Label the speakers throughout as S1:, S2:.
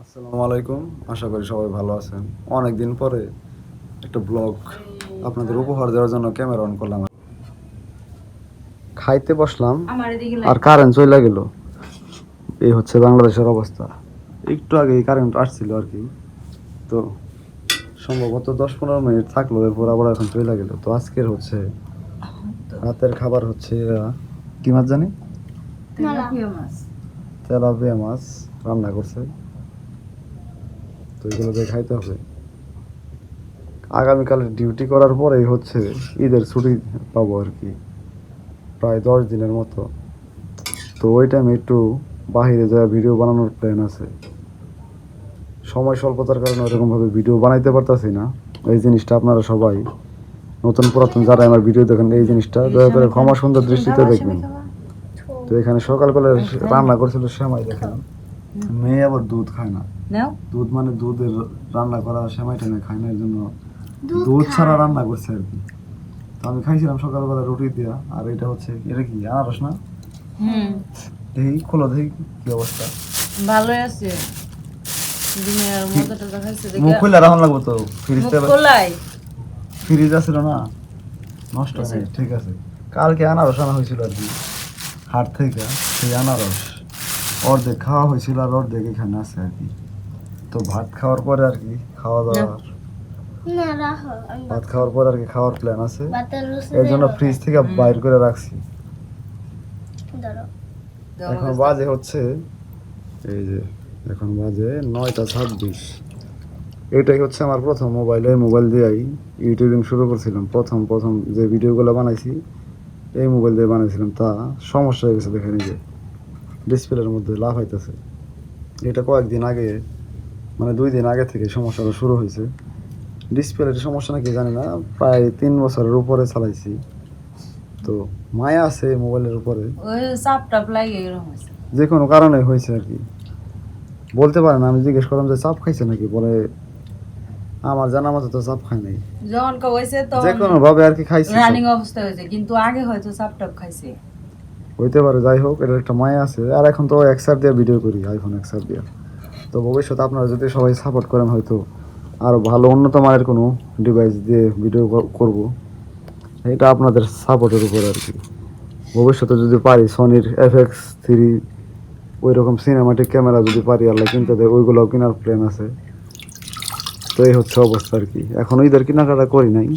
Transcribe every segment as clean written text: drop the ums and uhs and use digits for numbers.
S1: আসসালামু আলাইকুম। আশা করি সবাই ভালো আছেন। অনেকদিন পরে একটা ব্লগ আপনাদের উপহার দেওয়ার জন্য ক্যামেরা অন করলাম। খাইতে বসলাম আর কারেন্ট চলে গেল। এই হচ্ছে বাংলাদেশের অবস্থা। একটু আগে কারেন্ট আসছিল আর কি, তো সম্ভবত 10-15 মিনিট থাকলো, এরপর আবার এখন চলে গেল। তো আজকের হচ্ছে রাতের খাবার হচ্ছে কি মাছ জানি, তেলাপিয়া মাছ রান্না করছে। তো এগুলো দিয়ে খাইতে হবে। আগামীকাল ডিউটি করার পরেই হচ্ছে ঈদের ছুটি পাবো আর কি, প্রায় 10 দিনের মতো। তো ওই টাইমে একটু বাহিরে যাওয়া ভিডিও বানানোর প্ল্যান আছে। সময় স্বল্পতার কারণে ওরকমভাবে ভিডিও বানাইতে পারতাছি না। এই জিনিসটা আপনারা সবাই নতুন পুরাতন যারা আমার ভিডিও দেখেন, এই জিনিসটা দয়া করে ক্ষমা সুন্দর দৃষ্টিতে দেখবেন। তো এখানে সকালবেলা রান্না করছিল সেমাই, দেখেন মেয়ে আবার দুধ খায় না। দুধ মানে দুধের রান্না করা সেমাইটা না খায় না, এর জন্য দুধ ছাড়া রান্না করছে আর কি। তো আমি খাইছিলাম সকালবেলা রুটি দিয়া। আর এটা হচ্ছে, এটা কি আনারস না? দেখি খোলো, দেখি কি অবস্থা।
S2: ভালো আছে দিনের মজাটা দেখাইছে দেখে
S1: মুখ খুলে রাখুন লাগবো তো, ফ্রিজতে
S2: খোলাই
S1: ফ্রিজ আছিল না, নষ্ট হয়ে ঠিক আছে। কালকে আনারস আনা হয়েছিল আর কি হাট থেকে, সেই আনারস অর্ধেক খাওয়া হয়েছিল আর অর্ধেক এখানে আছে আর কি। তো ভাত খাওয়ার পরে আর কি খাওয়া দাওয়ার ভাত খাওয়ার পরে আর কি খাওয়ার প্ল্যান আছে, এর জন্য ফ্রিজ থেকে বাইর করে রাখছি। এখন বাজে হচ্ছে, এই যে এখন বাজে 9টা 26। এটাই হচ্ছে আমার প্রথম মোবাইল। এই মোবাইল দিয়েই ইউটিউবিং শুরু করছিলাম। প্রথম যে ভিডিওগুলো বানাইছি এই মোবাইল দিয়ে বানাইছিলাম, তা সমস্যা হয়ে গেছে। দেখেন এই যে ডিসপ্লের মধ্যে লাভ হইতেছে। এটা কয়েকদিন আগে, মানে 2 দিন আগে থেকে সমস্যাটা শুরু হয়েছে। ডিসপ্লের সমস্যা নাকি জানি না, প্রায় 3 বছরের উপরে চালাইছি। তো মায়া আছে এই মোবাইলের উপরে,
S2: ওই চাপ টাপ লাগে এরকম হইছে
S1: যে কোনো কারণে হয়েছে আর কি, বলতে পারে না। আমি জিজ্ঞেস করলাম যে চাপ খাইছে নাকি, বলে আমার জানা মতো তো চাপ খাই নাই।
S2: যখন হইছে তো
S1: যে কোনো ভাবে আর কি খাইছে,
S2: রানিং অবস্থা হয়েছে, কিন্তু আগে হয়তো চাপ টাপ খাইছে
S1: হইতে পারে। যাই হোক, এটা একটা মায়া আছে। আর এখন তো এক্সআর দিয়ে ভিডিও করি, আইফোন এক্সআর দিয়ে। তো ভবিষ্যতে আপনারা যদি সবাই সাপোর্ট করেন, হয়তো আরও ভালো উন্নত মানের কোনো ডিভাইস দিয়ে ভিডিও করব। এটা আপনাদের সাপোর্টের উপর আর কি। ভবিষ্যতে যদি পারি সনির FX3 ওই রকম সিনেমাটিক ক্যামেরা যদি পারি, আল্লাহ কিনতে দেয়, ওইগুলোও কেনার প্ল্যান আছে। তো এই হচ্ছে অবস্থা আর কি। এখন ঈদের কেনাকাটা করি নাই,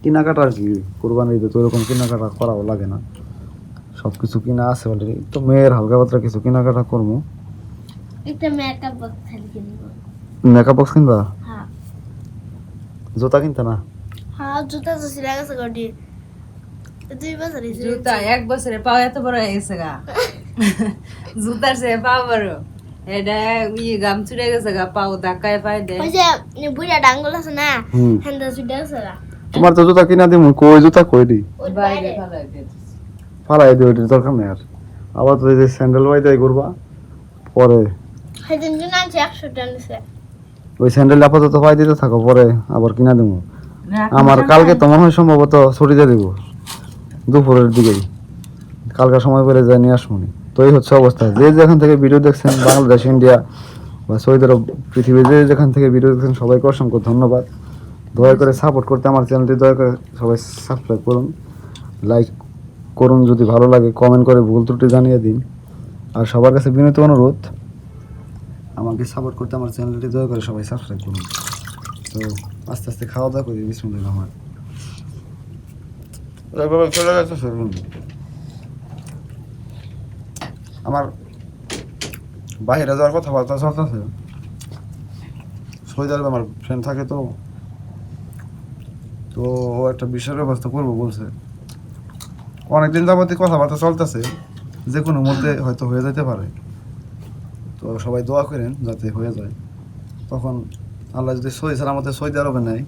S1: কেনাকাটা আর কি কোরবানি ঈদে তো ওরকম কেনাকাটা করাও লাগে না, সব কিছু কিনা আছে অলরেডি। তো মেয়ের হালকা পাতলা কিছু কেনাকাটা করবো।
S3: একটা মেকআপ বক্স খালি কিনবো।
S1: মেকআপ বক্স কিনবা?
S3: হ্যাঁ।
S1: জুতা কিনতে না?
S3: হ্যাঁ, জুতা তো সিলা গেছে গডি 2 বছর হইছে।
S2: জুতা 1 বছরে পাও এত বড় হয়ে গেছে গা জুতার সে পাও বড়, এটা গাম চুড়ে গেছে গা, পাও ধাক্কায় পায় দে।
S3: ওই যে বুড়া ডাঙ্গল আছে না, হ্যান্ডা ছুটে গেছে গা।
S1: তোমার তো জুতা কিনা দিমু, কই জুতা কই দি
S3: ওই
S2: বাইরে
S3: বাইরে
S2: ফালাই দিয়েছে
S1: ফালাই দিও, ওইটার দরকার নেই আর। আবার তো এই যে স্যান্ডেল বাইদাই করবা পরে,
S3: সেদিন দিন আনছে 100 টাকা নিছে।
S1: ওই স্যান্ডেল আপাতত পাই দিতে থাকো, পরে আবার কিনা দিমু। আমার কালকে তো মনে হয় সম্ভবত ছুটি দিয়ে দিব, দুপুরের দিকেই। কালকে সময় পেলে যাই নিয়ে আসবো। তো এই হচ্ছে অবস্থা। যে যেখান থেকে ভিডিও দেখছেন, বাংলাদেশ, ইন্ডিয়া বা সৌদি আরব, পৃথিবীর যে যেখান থেকে ভিডিও দেখছেন, সবাইকে অসংখ্য ধন্যবাদ। দয়া করে সাপোর্ট করতে আমার চ্যানেলটি দয়া করে সবাই সাবস্ক্রাইব করুন, লাইক করুন, যদি ভালো লাগে কমেন্ট করে ভুল ত্রুটি জানিয়ে দিন। আর সবার কাছে বিনীত অনুরোধ, আমাকে সাপোর্ট করতে আমার চ্যানেলটি দয়া করে সবাই সাবস্ক্রাইব করুন। তো আস্তে আস্তে খাওয়া দাওয়া করি। বিসমিল্লাহ। আমার বাইরে যাওয়ার কথাবার্তা চলতেছে। সৌদি আরবে আমার ফ্রেন্ড থাকে, তো তো ও একটা বিশাল ব্যবস্থা করবো বলছে। অনেকদিন যাবতীয় কথাবার্তা চলতেছে, যে কোনো মধ্যে হয়তো হয়ে যেতে পারে। তো সবাই দোয়া করেন যাতে হয়ে যায়। তখন আল্লাহ যদি সহি সালামতে সৌদি আরবে নেয়,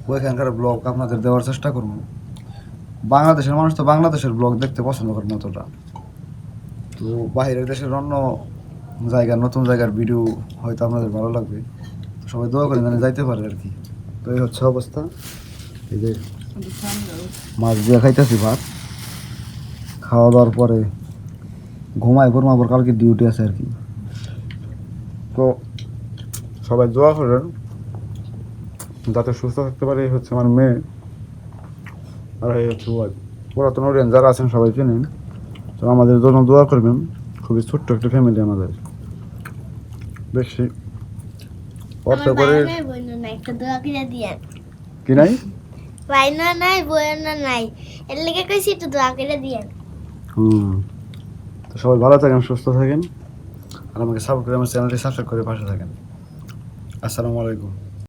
S1: ওইখানকার ব্লগ আপনাদের দেওয়ার চেষ্টা করবো। বাংলাদেশের মানুষ তো বাংলাদেশের ব্লগ দেখতে পছন্দ করে না অতটা। তো বাইরের দেশের অন্য জায়গার, নতুন জায়গার ভিডিও হয়তো আপনাদের ভালো লাগবে। সবাই দোয়া করেন যেন যাইতে পারে আর কি। তো এই হচ্ছে অবস্থা। এই যে মাছ দিয়ে খাইতেছি ভাত, খাওয়া দাওয়ার পরে ঘুমাই করবো, আবার কালকে ডিউটি আছে আর কি। তো সবাই দোয়া করেন যাতে সুস্থ থাকতে পারে। এই হচ্ছে আমার মেয়ে, আর এই হচ্ছে ওয়াইফ। পুরাতন অডিয়েন্স যারা আছেন সবাই চেনেন, তো আমাদের জন্য দোয়া করবেন। খুবই ছোট্ট একটা ফ্যামিলি আমাদের, বেশি অর্থ
S3: আমার
S1: করে
S3: ভাই নাই বোন নাই একটা দোয়া করে দিয়েন
S1: কি নাই।
S3: ভাই না নাই বোন না নাই এর লেগে কইছি একটু দোয়া করে দিয়েন
S1: তো সবাই ভালো থাকেন, সুস্থ থাকেন, আর আমাকে সাপোর্ট করে আমার চ্যানেলটি সাবস্ক্রাইব করে পাশে থাকেন। আসসালামু আলাইকুম।